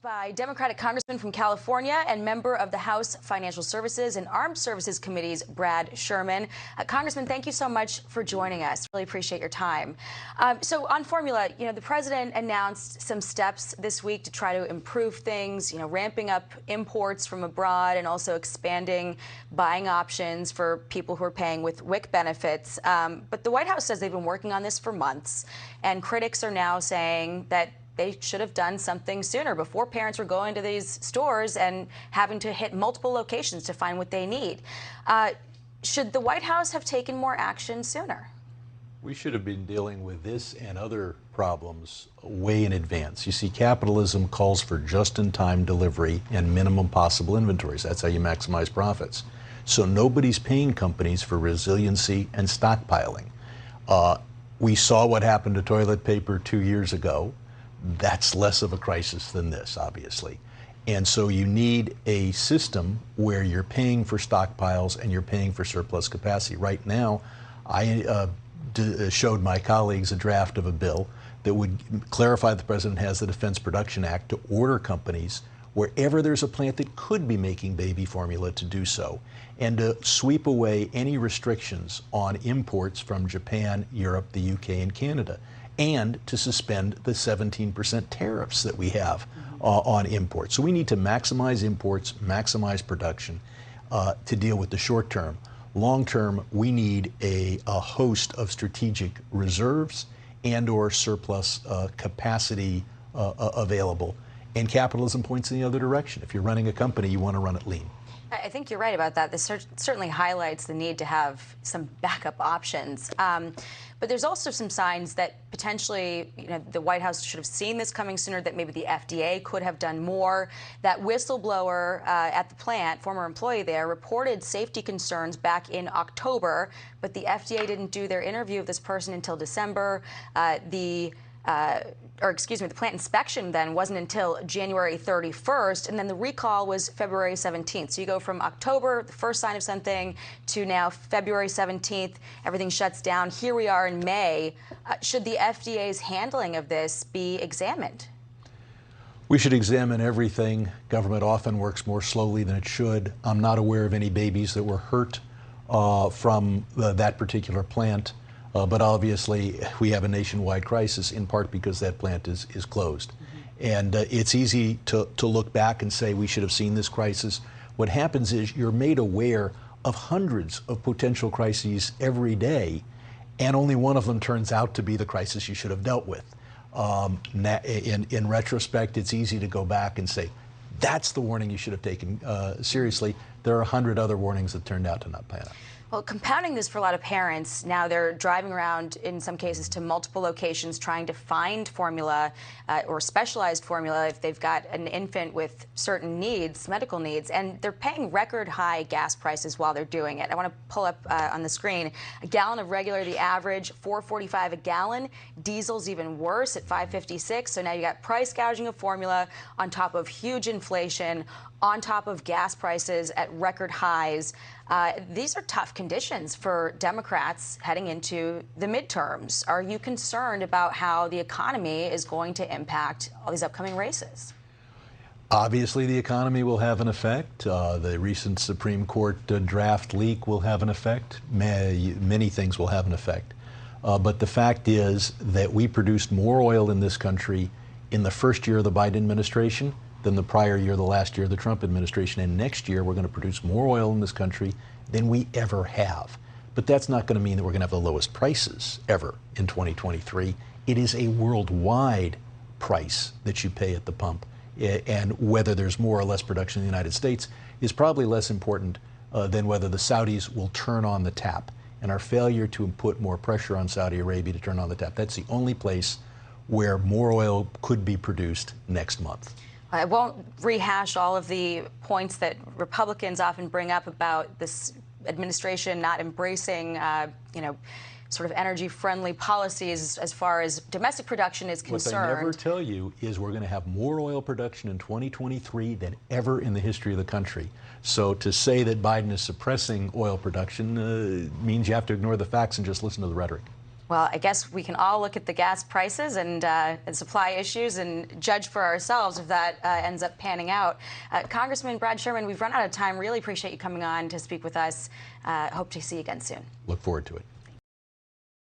By Democratic Congressman from California and member of the House Financial Services and Armed Services Committees, Brad Sherman. Congressman, thank you so much for joining us. Really appreciate your time. So on formula, the president announced some steps this week to try to improve things, ramping up imports from abroad and also expanding buying options for people who are paying with WIC benefits. But the White House says they've been working on this for months, and critics are now saying that they should have done something sooner, before parents were going to these stores and having to hit multiple locations to find what they need. Should the White House have taken more action sooner? We should have been dealing with this and other problems way in advance. You see, capitalism calls for just-in-time delivery and minimum possible inventories. That's how you maximize profits. So nobody's paying companies for resiliency and stockpiling. We saw what happened to toilet paper 2 years ago. That's less of a crisis than this, obviously. And so you need a system where you're paying for stockpiles and you're paying for surplus capacity. Right now, I showed my colleagues a draft of a bill that would clarify the president has the Defense Production Act to order companies wherever there's a plant that could be making baby formula to do so, and to sweep away any restrictions on imports from Japan, Europe, the UK, and Canada, and to suspend the 17% tariffs that we have on imports. So we need to maximize imports, maximize production to deal with the short term. Long term, we need a host of strategic reserves and or surplus capacity available. And capitalism points in the other direction. If you're running a company, you want to run it lean. I think you're right about that. This certainly highlights the need to have some backup options. But there's also some signs that potentially, the White House should have seen this coming sooner, that maybe the FDA could have done more. That whistleblower at the plant, former employee there, reported safety concerns back in October, but the FDA didn't do their interview of this person until December. The plant inspection then wasn't until January 31st, and then the recall was February 17th. So you go from October, the first sign of something, to now February 17th, everything shuts down. Here we are in May. Should the FDA's handling of this be examined? We should examine everything. Government often works more slowly than it should. I'm not aware of any babies that were hurt from that particular plant. But obviously, we have a nationwide crisis, in part because that plant is closed. And it's easy to look back and say we should have seen this crisis. What happens is you're made aware of hundreds of potential crises every day, and only one of them turns out to be the crisis you should have dealt with. In retrospect, it's easy to go back and say, that's the warning you should have taken seriously. There are 100 other warnings that turned out to not pan out. Well, compounding this for a lot of parents, now they're driving around, in some cases, to multiple locations trying to find formula or specialized formula if they've got an infant with certain needs, medical needs, and they're paying record high gas prices while they're doing it. I want to pull up on the screen a gallon of regular, the average $4.45 a gallon. Diesel's even worse at $5.56. So now you got price gouging of formula on top of huge inflation, on top of gas prices at record highs. These are tough conditions for Democrats heading into the midterms. Are you concerned about how the economy is going to impact all these upcoming races? Obviously, the economy will have an effect. The recent Supreme Court draft leak will have an effect. Many things will have an effect. But the fact is that we produced more oil in this country in the first year of the Biden administration than the prior year, the last year of the Trump administration. And next year, we're going to produce more oil in this country than we ever have. But that's not going to mean that we're going to have the lowest prices ever in 2023. It is a worldwide price that you pay at the pump. And whether there's more or less production in the United States is probably less important than whether the Saudis will turn on the tap. And our failure to put more pressure on Saudi Arabia to turn on the tap, that's the only place where more oil could be produced next month. I won't rehash all of the points that Republicans often bring up about this administration not embracing, sort of energy-friendly policies as far as domestic production is concerned. What they never tell you is we're going to have more oil production in 2023 than ever in the history of the country. So to say that Biden is suppressing oil production means you have to ignore the facts and just listen to the rhetoric. Well, I guess we can all look at the gas prices and supply issues and judge for ourselves if that ends up panning out. Congressman Brad Sherman, we've run out of time. Really appreciate you coming on to speak with us. Hope to see you again soon. Look forward to it.